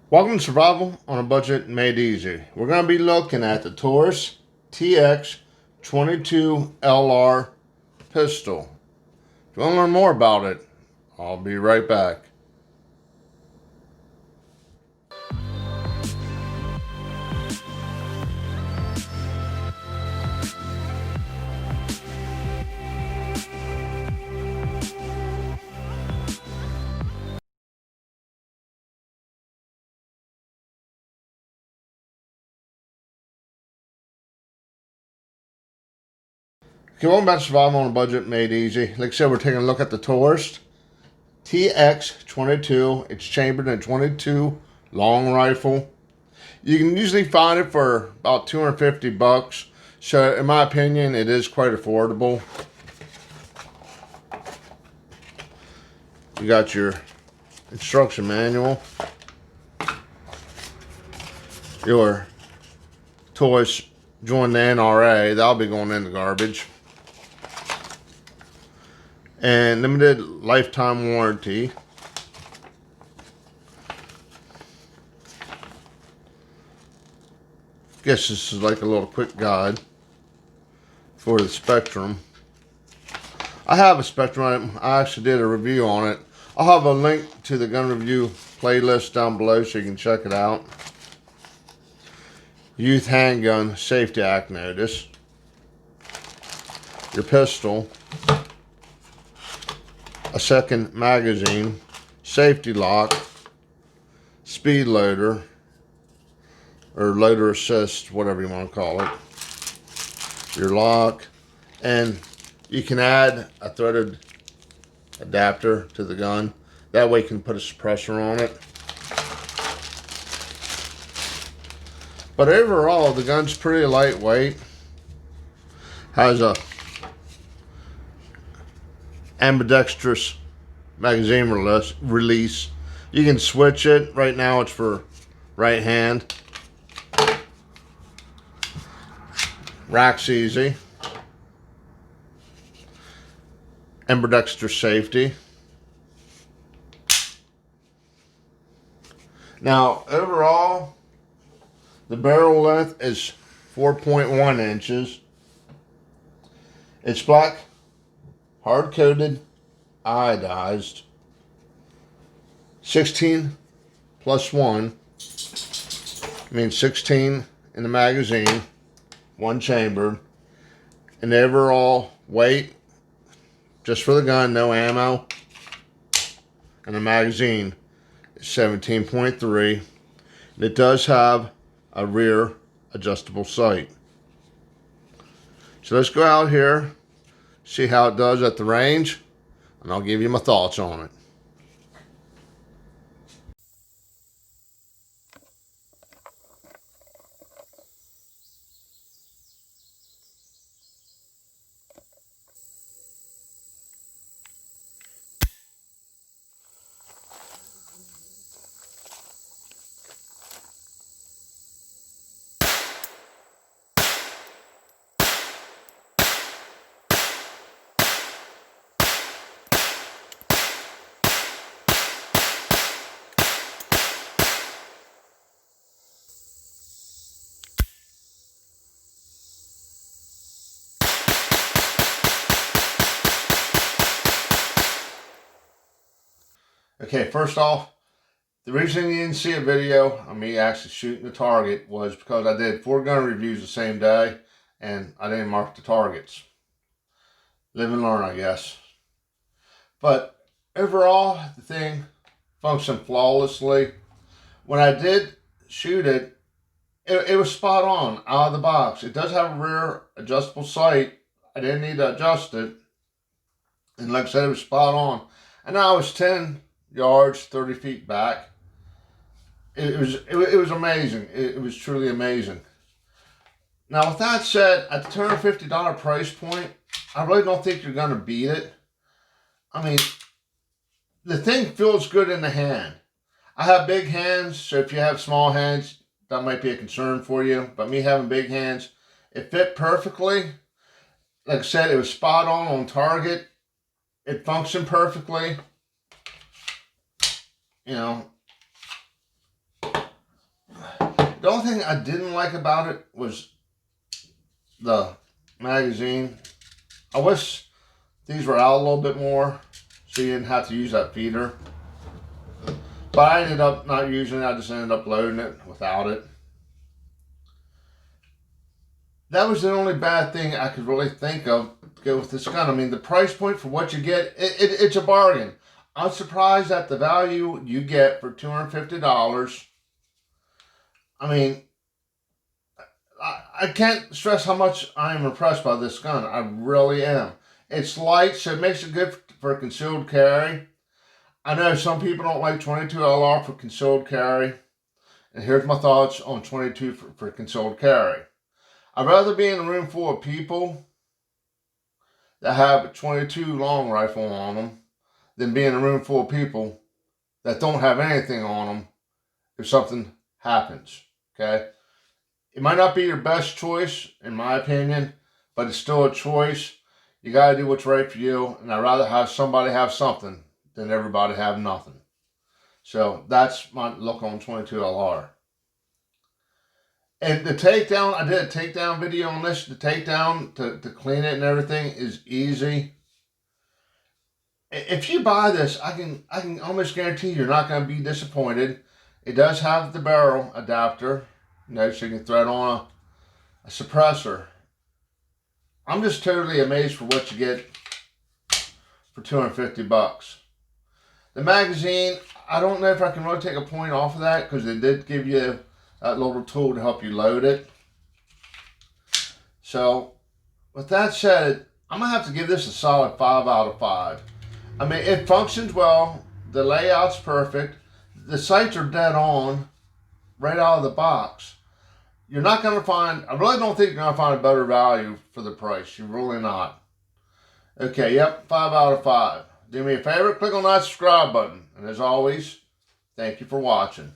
Welcome to Survival on a Budget Made Easy. We're going to be looking at the Taurus TX22 LR pistol. If you want to learn more about it, I'll be right back. Okay, welcome back to Survival on a Budget Made Easy. Like I said, we're taking a look at the Taurus TX22. It's chambered in 22 long rifle. You can usually find it for about 250 bucks. So in my opinion, it is quite affordable. You got your instruction manual, your toys join the NRA, that'll be going in the garbage, and limited lifetime warranty. Guess this is like a little quick guide for the Spectrum. I have a Spectrum. I actually did a review on it. I'll have a link to the gun review playlist down below so you can check it out. Youth Handgun Safety Act notice. Your pistol. A second magazine. Safety lock. Speed loader. Or loader assist, whatever you want to call it. Your lock. And you can add a threaded adapter to the gun. That way you can put a suppressor on it. But overall, the gun's pretty lightweight. Has a ambidextrous magazine release. You can switch it. Right now it's for right hand. Rack's easy. Ambidextrous safety. Now, overall, the barrel length is 4.1 inches. It's black, hard-coated, iodized. 16 plus 1 means 16 in the magazine, 1 chambered. And the overall weight, just for the gun, no ammo, and the magazine is 17.3. It does have a rear adjustable sight. So let's go out here, see how it does at the range, and I'll give you my thoughts on it. Okay, first off, the reason you didn't see a video of me actually shooting the target was because I did 4 gun reviews the same day and I didn't mark the targets. Live and learn, I guess. But overall, the thing functioned flawlessly. When I did shoot it, it was spot on out of the box. It does have a rear adjustable sight. I didn't need to adjust it. And like I said, it was spot on. And I was 10 yards, 30 feet back. It was amazing. It was truly amazing. Now, with that said, at the $250 price point, I really don't think you're going to beat it. I mean, the thing feels good in the hand. I have big hands, so if you have small hands, that might be a concern for you. But me having big hands, it fit perfectly. Like I said, it was spot on target. It functioned perfectly. You know, The only thing I didn't like about it was the magazine. I wish these were out a little bit more so you didn't have to use that feeder. But I ended up not using it. I just ended up loading it without it. That was the only bad thing I could really think of to go with this gun. I mean, the price point for what you get, it's a bargain. I'm surprised at the value you get for $250. I mean, I can't stress how much I am impressed by this gun. I really am. It's light, so it makes it good for concealed carry. I know some people don't like 22 LR for concealed carry. And here's my thoughts on 22 for concealed carry. I'd rather be in a room full of people that have a 22 long rifle on them than be in a room full of people that don't have anything on them if something happens, okay? It might not be your best choice, in my opinion, but it's still a choice. You got to do what's right for you, and I'd rather have somebody have something than everybody have nothing. So that's my look on 22 LR. And the takedown, I did a takedown video on this. The takedown to clean it and everything is easy. If you buy this, I can almost guarantee you're not going to be disappointed. It does have the barrel adapter, so you can thread on a suppressor. I'm just totally amazed for what you get for $250. The magazine, I don't know if I can really take a point off of that because they did give you that little tool to help you load it. So, with that said, I'm going to have to give this a solid 5 out of 5. I mean, it functions well. The layout's perfect. The sights are dead on right out of the box. You're not going to find, I really don't think you're going to find a better value for the price. You're really not. Okay, yep, 5 out of 5. Do me a favor, click on that subscribe button. And as always, thank you for watching.